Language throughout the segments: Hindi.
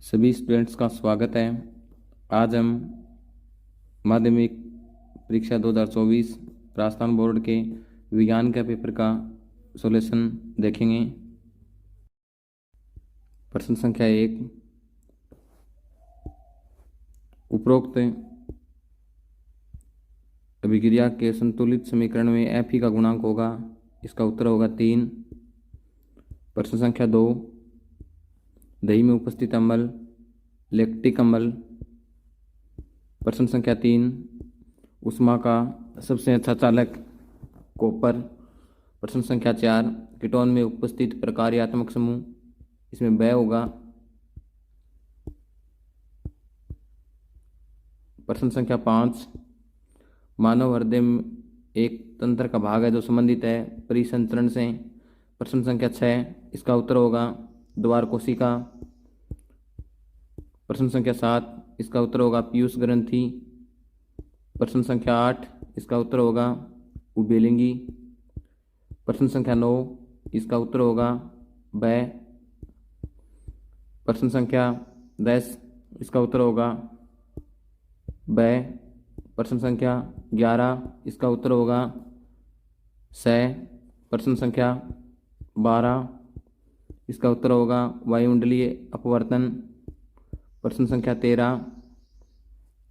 सभी स्टूडेंट्स का स्वागत है। आज हम माध्यमिक परीक्षा 2024 राजस्थान बोर्ड के विज्ञान के पेपर का सॉल्यूशन देखेंगे। प्रश्न संख्या 1, उपरोक्त अभिक्रिया के संतुलित समीकरण में एफ ई का गुणांक होगा। इसका उत्तर होगा 3। प्रश्न संख्या 2, दही में उपस्थित अम्ल लैक्टिक अम्ल। प्रश्न संख्या 3, ऊष्मा का सबसे अच्छा चालक कॉपर। प्रश्न संख्या 4, कीटोन में उपस्थित प्रकार्यात्मक समूह, इसमें ब होगा। प्रश्न संख्या 5, मानव हृदय में एक तंत्र का भाग है जो संबंधित है परिसंचरण से। प्रश्न संख्या 6, इसका उत्तर होगा द्वार कोशिका। प्रश्न संख्या 7, इसका उत्तर होगा पीयूष ग्रंथि। प्रश्न संख्या 8, इसका उत्तर होगा उभयलिंगी। प्रश्न संख्या 9, इसका उत्तर होगा ब। प्रश्न संख्या 10, इसका उत्तर होगा ब। प्रश्न संख्या 11, इसका उत्तर होगा स। प्रश्न संख्या 12, इसका उत्तर होगा वायुमंडलीय अपवर्तन। प्रश्न संख्या 13,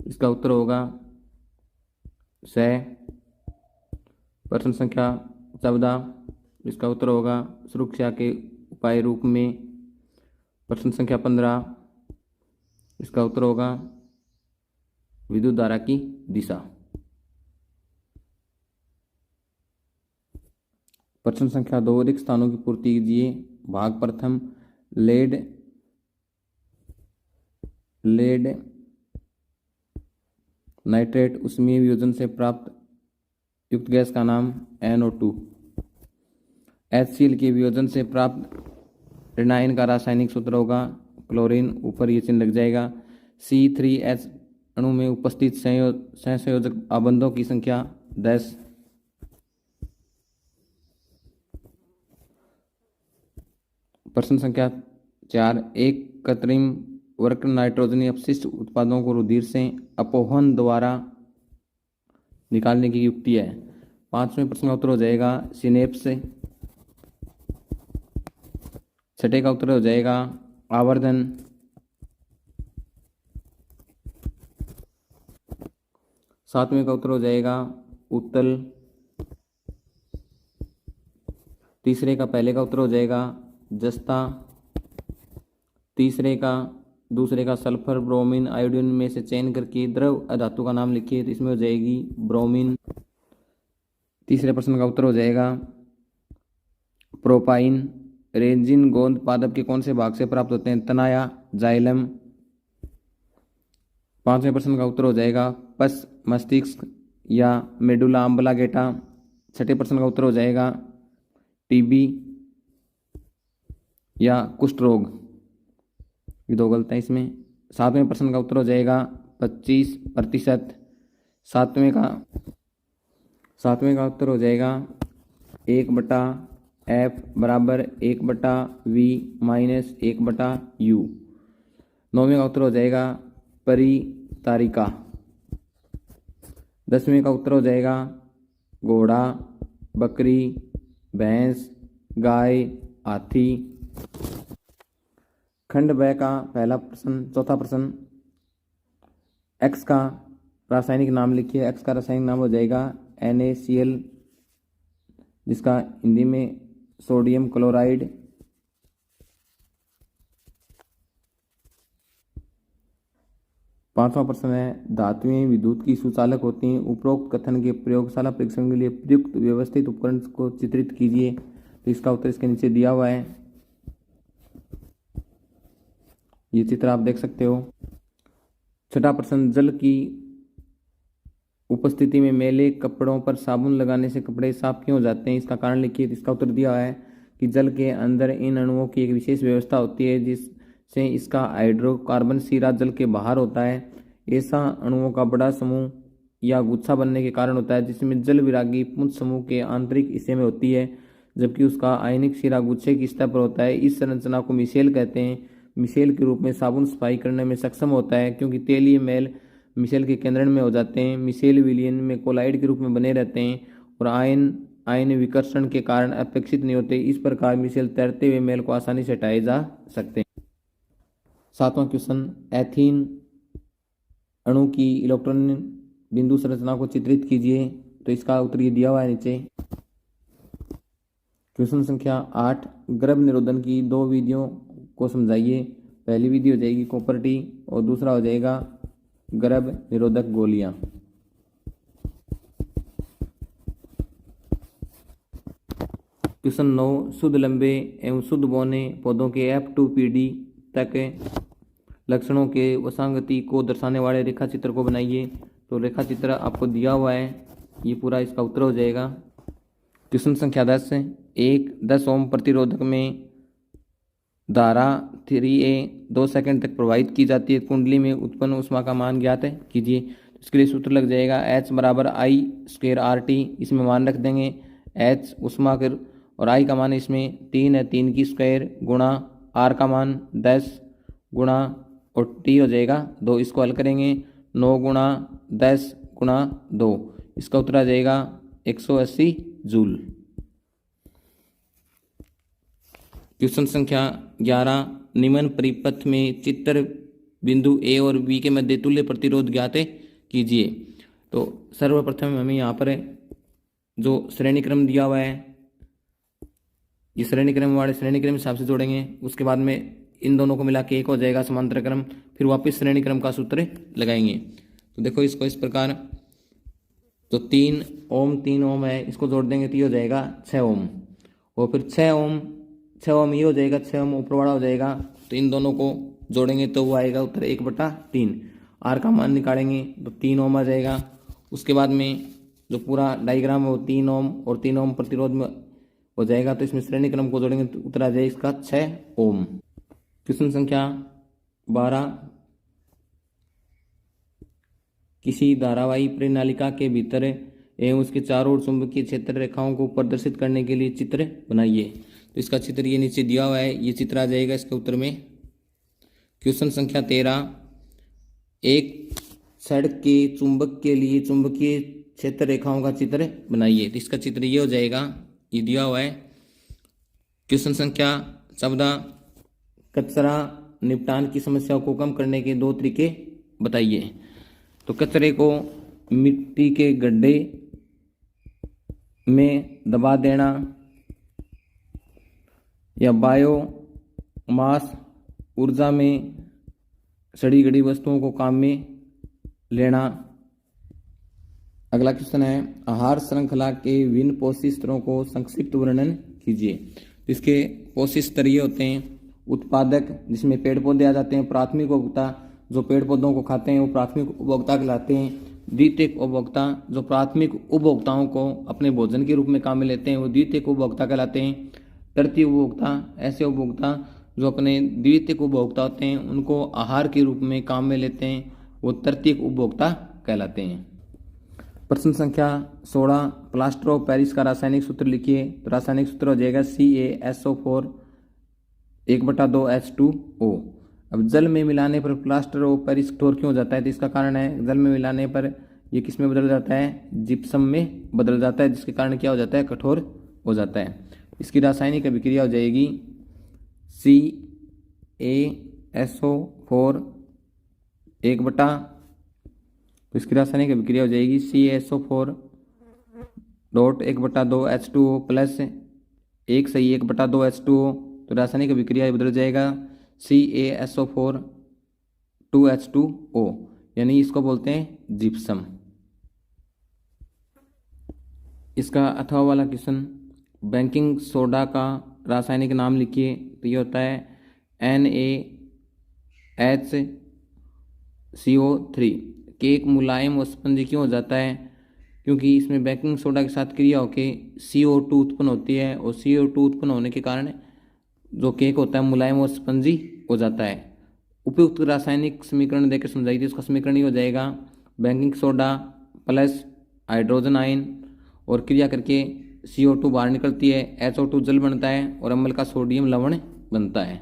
इसका उत्तर होगा स। प्रश्न संख्या 14, इसका उत्तर होगा सुरक्षा के उपाय रूप में। प्रश्न संख्या 15, इसका उत्तर होगा विद्युत धारा की दिशा। प्रश्न संख्या 2, रिक्त स्थानों की पूर्ति कीजिए। भाग प्रथम, लेड नाइट्रेट ऊष्मीय वियोजन से प्राप्त युक्त गैस का नाम NO2। HCl के वियोजन से प्राप्त ऋणायन का रासायनिक सूत्र होगा क्लोरीन। ऊपर ये चिन्ह लग जाएगा। C3H अणु में उपस्थित सहसंयोजक आबंधों की संख्या 10। प्रश्न संख्या 4, एक कृत्रिम वक्र नाइट्रोजनी अपशिष्ट उत्पादों को रुधिर से अपोहन द्वारा निकालने की युक्ति है। 5वें प्रश्न का उत्तर हो जाएगा सिनेप्स। 6ठे का उत्तर हो जाएगा आवर्धन। 7वें का उत्तर हो जाएगा उत्तल। तीसरे का पहले का उत्तर हो जाएगा जस्ता। दूसरे का सल्फर ब्रोमीन आयोडीन में से चयन करके द्रव अधातु का नाम लिखिए, तो इसमें हो जाएगी ब्रोमीन। तीसरे प्रश्न का उत्तर हो जाएगा प्रोपाइन। रेजिन गोंद पादप के कौन से भाग से प्राप्त होते हैं? तना या जाइलम। 5वें प्रश्न का उत्तर हो जाएगा पश मस्तिष्क या मेडुला अम्बलागेटा। 6ठे प्रश्न का उत्तर हो जाएगा टीबी या कुष्ठ रोग। ये 2 गलत है इसमें। 7वें प्रश्न का उत्तर हो जाएगा 25%। 7वें का उत्तर हो जाएगा 1/F बराबर 1/V माइनस 1/U। 9वें का उत्तर हो जाएगा परितारिका। 10वें का उत्तर हो जाएगा घोड़ा, बकरी, भैंस, गाय, हाथी। खंड ब का पहला प्रश्न, चौथा प्रश्न, X का रासायनिक नाम लिखिए। X का रासायनिक नाम हो जाएगा NaCl, जिसका हिंदी में सोडियम क्लोराइड। 5वां प्रश्न है धातुएं विद्युत की सुचालक होती हैं। उपरोक्त कथन के प्रयोगशाला परीक्षण के लिए प्रयुक्त व्यवस्थित उपकरण को चित्रित कीजिए। तो इसका उत्तर इसके नीचे दिया हुआ है, ये चित्र आप देख सकते हो। 6ठा प्रश्न, जल की उपस्थिति में मैले कपड़ों पर साबुन लगाने से कपड़े साफ क्यों हो जाते हैं? इसका कारण लिखिए। इसका उत्तर दिया है कि जल के अंदर इन अणुओं की एक विशेष व्यवस्था होती है जिससे इसका हाइड्रोकार्बन सिरा जल के बाहर होता है। ऐसा अणुओं का बड़ा समूह या गुच्छा बनने के कारण होता है, जिसमें जल विरागी पुंज समूह के आंतरिक हिस्से में होती है, जबकि उसका आयनिक सिरा गुच्छे की सतह पर होता है। इस संरचना को मिसेल कहते हैं। मिशेल के रूप में साबुन सफाई करने में सक्षम होता है, क्योंकि तेलीय मैल मिशेल के केंद्रण में हो जाते हैं। मिशेल विलियन में कोलाइड के रूप में बने रहते हैं और आयन विकर्षण के कारण अपेक्षित नहीं होते। इस प्रकार मिशेल तैरते हुए मैल को आसानी से हटाए जा सकते हैं। 7वां क्वेश्चन, एथीन अणु की इलेक्ट्रॉन बिंदु संरचना को चित्रित कीजिए। तो इसका उत्तर ये दिया हुआ है नीचे। क्वेश्चन संख्या 8, गर्भ निरोधन की 2 विधियों को समझाइए। पहली विधि हो जाएगी कॉपर-टी और दूसरा हो जाएगा गर्भ निरोधक गोलियां। क्वेश्चन 9, शुद्ध लंबे एवं शुद्ध बौने पौधों के F2PD तक लक्षणों के वसांगति को दर्शाने वाले रेखा चित्र को बनाइए। तो रेखा चित्र आपको दिया हुआ है, ये पूरा इसका उत्तर हो जाएगा। क्वेश्चन संख्या 10, एक 10 ओम प्रतिरोधक में धारा 3A 2 सेकंड तक प्रवाहित की जाती है। कुंडली में उत्पन्न ऊष्मा का मान ज्ञात कीजिए। इसके लिए सूत्र लग जाएगा H बराबर I² RT। इसमें मान रख देंगे H ऊष्मा कर और I का मान इसमें 3 है, 3 की स्क्वायर गुणा R का मान 10 गुणा और T हो जाएगा 2। इसको हल करेंगे 9 गुणा 10 गुणा 2, इसका उत्तर आ जाएगा 180 जूल। क्वेश्चन संख्या 11, निम्न परिपथ में चित्र बिंदु A और B के मध्य तुल्य प्रतिरोध ज्ञात कीजिए। तो सर्वप्रथम हमें यहाँ पर जो श्रेणी क्रम दिया हुआ है, ये श्रेणी क्रम वाले श्रेणी क्रम हिसाब से जोड़ेंगे। उसके बाद में इन दोनों को मिला के एक हो जाएगा समांतर क्रम, फिर वापस श्रेणी क्रम का सूत्र लगाएंगे। तो देखो इसको इस प्रकार, तो 3 ओम है, इसको जोड़ देंगे तो ये हो जाएगा 6 ओम और फिर 6 ओम ये हो जाएगा, 6 ओम ऊपर वाला हो जाएगा। तो इन दोनों को जोड़ेंगे तो वो आएगा उत्तर 1/3। आर का मान निकालेंगे तो 3 ओम आ जाएगा। उसके बाद में जो पूरा डायग्राम है वो 3 ओम और 3 ओम प्रतिरोध में हो जाएगा। तो इसमें श्रेणी क्रम को जोड़ेंगे तो उत्तर आ जाएगा इसका 6 ओम। क्वेश्चन संख्या 12, किसी धारावाही प्रणालिका के भीतर एवं उसके चारों ओर चुंबकीय क्षेत्र रेखाओं को प्रदर्शित करने के लिए चित्र बनाइए। तो इसका चित्र ये नीचे दिया हुआ है, ये चित्र आ जाएगा इसके उत्तर में। क्वेश्चन संख्या 13, एक सड़क के चुंबक के लिए चुंबकीय क्षेत्र रेखाओं का चित्र बनाइए। तो इसका चित्र ये हो जाएगा, ये दिया हुआ है। क्वेश्चन संख्या 14, कचरा निपटान की समस्या को कम करने के 2 तरीके बताइए। तो कचरे को मिट्टी के गड्ढे में दबा देना या बायोमास ऊर्जा में सड़ी गड़ी वस्तुओं को काम में लेना। अगला क्वेश्चन है, आहार श्रृंखला के विभिन्न पोषक स्तरों को संक्षिप्त वर्णन कीजिए। इसके पोषक स्तर ये होते हैं, उत्पादक जिसमें पेड़ पौधे आ जाते हैं, प्राथमिक उपभोक्ता जो पेड़ पौधों को खाते हैं वो प्राथमिक उपभोक्ता कहलाते हैं, द्वितीयक उपभोक्ता जो प्राथमिक उपभोक्ताओं को अपने भोजन के रूप में काम में लेते हैं वो द्वितीयक उपभोक्ता कहलाते हैं, तृतीय उपभोक्ता ऐसे उपभोक्ता जो अपने द्वितीयक उपभोक्ता होते हैं उनको आहार के रूप में काम में लेते हैं वो तृतीयक उपभोक्ता कहलाते हैं। प्रश्न संख्या 16, प्लास्टर ऑफ पेरिस का रासायनिक सूत्र लिखिए। तो रासायनिक सूत्र हो जाएगा CaSO4 1/2H2O। अब जल में मिलाने पर प्लास्टर ऑफ पेरिस कठोर क्यों हो जाता है? तो इसका कारण है जल में मिलाने पर ये किस में बदल जाता है? जिप्सम में बदल जाता है, जिसके कारण क्या हो जाता है? कठोर हो जाता है। इसकी रासायनिक अभिक्रिया हो जाएगी CaSO4 तो इसकी रासायनिक अभिक्रिया हो जाएगी CaSO4 1/2H2O प्लस 1/2H2O। तो रासायनिक अभिक्रिया बदल जाएगा CaSO4 2H2O, यानी इसको बोलते हैं जिप्सम। इसका अथवा वाला क्वेश्चन, बेकिंग सोडा का रासायनिक नाम लिखिए। तो ये होता है NaHCO3। केक मुलायम और स्पंजी क्यों हो जाता है? क्योंकि इसमें बेकिंग सोडा के साथ क्रिया होकर CO2 उत्पन्न होती है और CO2 उत्पन्न होने के कारण जो केक होता है मुलायम और स्पंजी हो जाता है। उपयुक्त रासायनिक समीकरण देकर समझाई थी, उसका समीकरण ये हो जाएगा baking soda plus hydrogen ion और क्रिया करके CO2 बाहर निकलती है, HO2 जल बनता है और अम्ल का सोडियम लवण बनता है।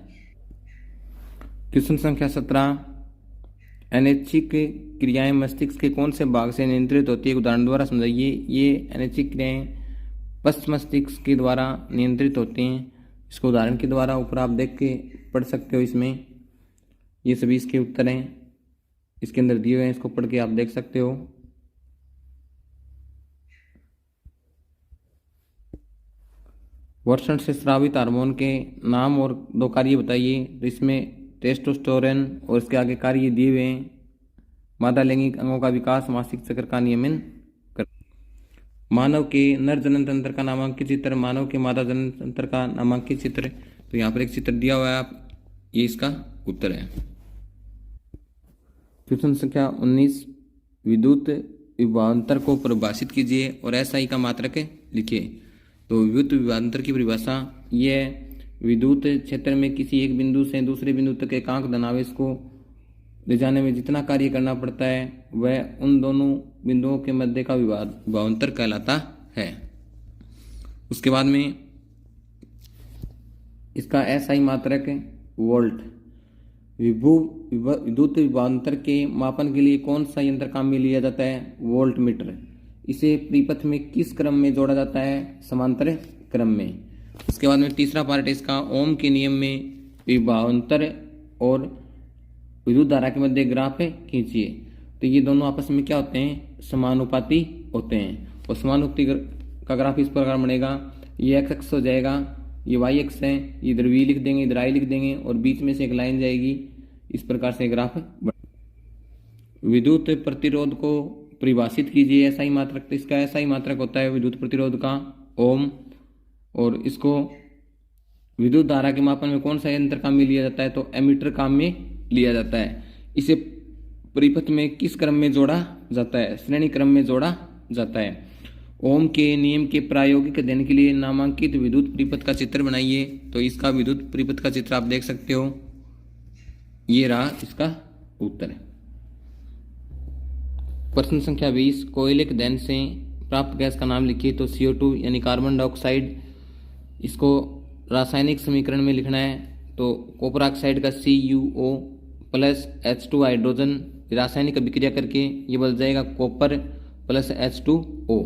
क्वेश्चन संख्या 17, अनैच्छिक क्रियाएं मस्तिष्क के कौन से भाग से नियंत्रित होती है, उदाहरण द्वारा समझाइए। ये अनैच्छिक क्रियाएं पश्च मस्तिष्क के द्वारा नियंत्रित होती हैं। इसको उदाहरण के द्वारा ऊपर आप देख के पढ़ सकते हो। इसमें ये सभी इसके उत्तर हैं, इसके अंदर दिए हुए हैं, इसको पढ़ के आप देख सकते हो। वर्षण से स्रावित हार्मोन के नाम और दो कार्य बताइए। तो इसमें टेस्टोस्टेरोन और इसके आगे कार्य दिए हुए हैं। मादा लैंगिक अंगों का विकास, मासिक चक्र का नियमन कर, मानव के नर जनन तंत्र का नामांकित चित्र, मानव के मादा जनन तंत्र का नामांकित चित्र। तो यहाँ पर एक चित्र दिया हुआ है, आप ये इसका उत्तर है। क्वेश्चन संख्या 19, विद्युत विभवांतर को परिभाषित कीजिए और एसआई का मात्रक लिखिए। तो विद्युत विभवांतर की परिभाषा यह विद्युत क्षेत्र में किसी एक बिंदु से दूसरे बिंदु तक एकांक धनावेश को ले जाने में जितना कार्य करना पड़ता है वह उन दोनों बिंदुओं के मध्य का विभवांतर कहलाता है। उसके बाद में इसका एसआई मात्रक वोल्ट। विद्युत विभवांतर के मापन के लिए कौन सा यंत्र काम में लिया जाता है, वोल्ट मीटर। इसे परिपथ में किस क्रम में जोड़ा जाता है, समांतर क्रम में। उसके बाद में तीसरा पार्ट इसका, ओम के नियम में विभवांतर और विद्युत धारा के मध्य ग्राफ खींचिए। तो ये दोनों आपस में क्या होते हैं, समानुपाती होते हैं। और समानुपाती का ग्राफ इस प्रकार बनेगा, ये एक्स अक्ष हो जाएगा, ये वाई अक्ष है, इधर वी लिख देंगे, इधर आई लिख देंगे और बीच में से एक लाइन जाएगी। इस प्रकार से ग्राफ। विद्युत प्रतिरोध को परिभाषित कीजिए, एसआई मात्रक। तो इसका एसआई मात्रक होता है विद्युत प्रतिरोध का ओम। और इसको विद्युत धारा के मापन में कौन सा यंत्र काम में लिया जाता है, तो एमीटर काम में लिया जाता है। इसे परिपथ में किस क्रम में जोड़ा जाता है, श्रेणी क्रम में जोड़ा जाता है। ओम के नियम के प्रायोगिक अध्ययन के लिए नामांकित विद्युत परिपथ का चित्र बनाइए। तो इसका विद्युत परिपथ का चित्र आप देख सकते हो, ये रहा इसका उत्तर है। प्रश्न संख्या 20, कोयले के दहन से प्राप्त गैस का नाम लिखिए। तो CO2 यानी कार्बन डाइऑक्साइड, इसको रासायनिक समीकरण में लिखना है। तो कॉपर ऑक्साइड का CuO प्लस H2 हाइड्रोजन रासायनिक अभिक्रिया करके ये बन जाएगा कॉपर प्लस H2O।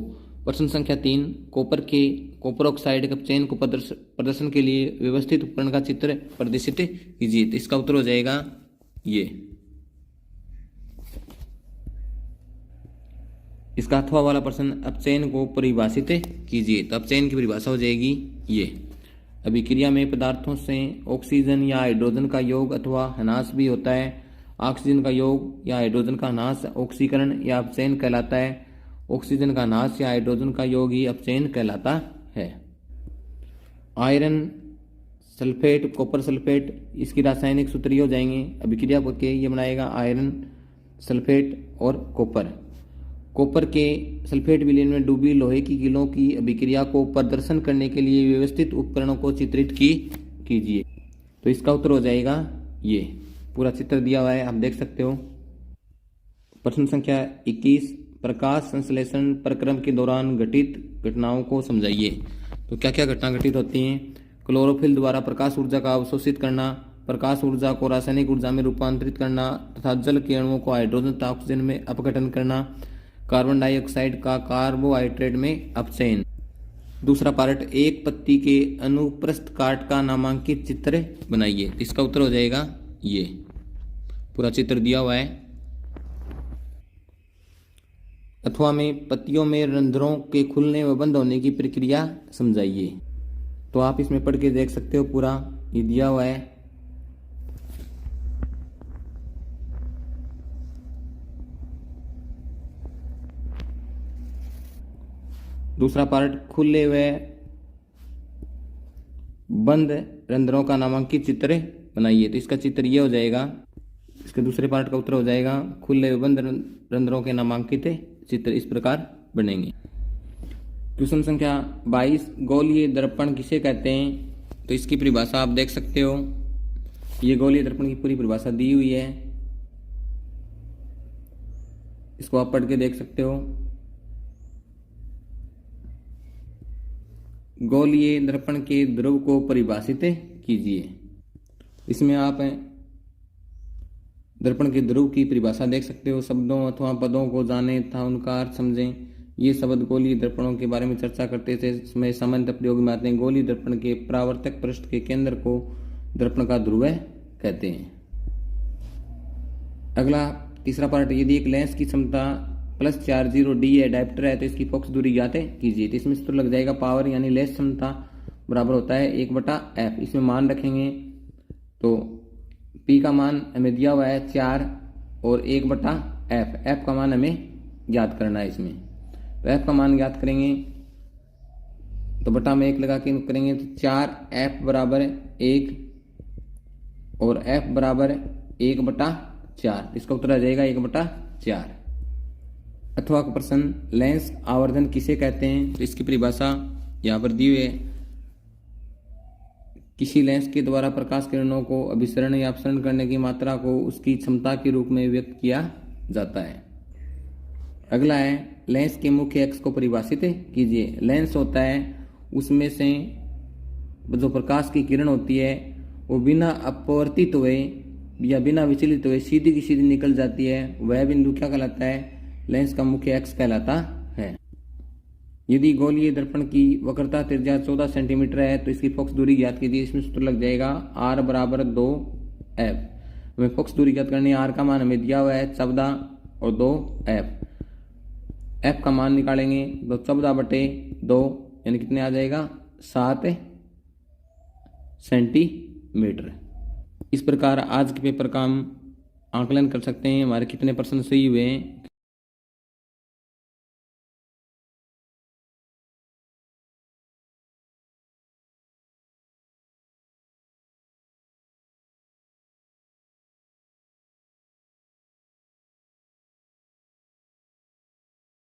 प्रश्न संख्या 3, कॉपर ऑक्साइड के चयन को प्रदर्शन के लिए व्यवस्थित उपकरण का चित्र प्रदर्शित कीजिए। तो इसका उत्तर हो जाएगा ये। इसका अथवा वाला प्रश्न, अपचयन को परिभाषित कीजिए। तो अपचयन की परिभाषा हो जाएगी ये। अभिक्रिया में पदार्थों से ऑक्सीजन या हाइड्रोजन का योग अथवा ह्रास भी होता है। ऑक्सीजन का योग या हाइड्रोजन का ह्रास ऑक्सीकरण या अपचयन कहलाता है। ऑक्सीजन का ह्रास या हाइड्रोजन का योग ही अपचयन कहलाता है। आयरन सल्फेट, कॉपर सल्फेट, इसकी रासायनिक सूत्र ये हो जाएंगे। अभिक्रिया करके ये बनाएगा आयरन सल्फेट और कॉपर। कॉपर के सल्फेट विलयन में डूबी लोहे की कीलों की अभिक्रिया को प्रदर्शन करने के लिए व्यवस्थित उपकरणों को चित्रित कीजिए। तो इसका उत्तर हो जाएगा ये। पूरा चित्र दिया हुआ है, आप देख सकते हो। प्रश्न संख्या 21, प्रकाश संश्लेषण प्रक्रम के दौरान घटित घटनाओं को समझाइए। तो क्या क्या घटना घटित होती हैं, क्लोरोफिल द्वारा प्रकाश ऊर्जा का अवशोषित करना, प्रकाश ऊर्जा को रासायनिक ऊर्जा में रूपांतरित करना तथा जल के अणुओं को हाइड्रोजन तथा ऑक्सीजन में अपघटन करना, कार्बन डाइऑक्साइड का कार्बोहाइड्रेट में अपचयन। दूसरा पार्ट, एक पत्ती के अनुप्रस्थ काट का नामांकित चित्र बनाइए। इसका उत्तर हो जाएगा ये। पूरा चित्र दिया हुआ है। अथवा में पत्तियों में रंध्रों के खुलने व बंद होने की प्रक्रिया समझाइए। तो आप इसमें पढ़ के देख सकते हो, पूरा ये दिया हुआ है। दूसरा पार्ट, खुले हुए बंद रंध्रों का नामांकित चित्र बनाइए। तो इसका चित्र ये हो जाएगा। इसके दूसरे पार्ट का उत्तर हो जाएगा, खुले हुए बंद रंध्रों के नामांकित चित्र इस प्रकार बनेंगे। क्वेश्चन संख्या 22, गोलीय दर्पण किसे कहते हैं। तो इसकी परिभाषा आप देख सकते हो। ये गोलीय दर्पण की पूरी परिभाषा दी हुई है, इसको आप पढ़ के देख सकते हो। गोलीय दर्पण के ध्रुव को परिभाषित कीजिए। इसमें आप दर्पण के ध्रुव की परिभाषा देख सकते हो। शब्दों अथवा पदों को जाने तथा उनका अर्थ समझें। ये शब्द गोलीय दर्पणों के बारे में चर्चा करते थे, इसमें सामान्य प्रयोग में आते हैं। गोलीय दर्पण के परावर्तक पृष्ठ के केंद्र को दर्पण का ध्रुव कहते हैं। अगला तीसरा पार्ट, यदि एक लेंस की क्षमता +40 D है, डायप्टर है, तो इसकी फोकस दूरी ज्ञात कीजिए। तो इसमें सूत्र लग जाएगा पावर यानी लेंस क्षमता बराबर होता है 1/f। इसमें मान रखेंगे तो P का मान हमें दिया हुआ है 4 और 1/f। f का मान हमें ज्ञात करना है इसमें। तो f का मान ज्ञात करेंगे तो बटा में 1 लगा के करेंगे तो 4f बराबर 1 और f बराबर 1/4। इसका उत्तर आ जाएगा 1/4। अथवा प्रश्न, लेंस आवर्धन किसे कहते हैं? तो इसकी परिभाषा यहाँ पर दी हुई है। किसी लेंस के द्वारा प्रकाश किरणों को अभिसरण या अपसरण करने की मात्रा को उसकी क्षमता के रूप में व्यक्त किया जाता है। अगला है, लेंस के मुख्य अक्ष को परिभाषित कीजिए। लेंस होता है उसमें से जो प्रकाश की किरण होती है वो बिना अपवर्तित हुए या बिना विचलित हुए सीधी की सीधी निकल जाती है। वह बिंदु क्या कहलाता है? लेंस का मुख्य अक्ष कहलाता है। यदि गोलीय दर्पण की वक्रता त्रिज्या 14 सेंटीमीटर है तो इसकी फोकस दूरी ज्ञात कीजिए। इसमें सूत्र लग जाएगा r बराबर 2f। हमें फोकस दूरी ज्ञात करनी है। r का मान हमें दिया हुआ है 14 और 2f। f का मान निकालेंगे तो 14/2 यानी कितने आ जाएगा? 7 सेंटीमीटर। इस प्रकार आज के पेपर का हम आकलन कर सकते हैं हमारे कितने % सही हुए हैं।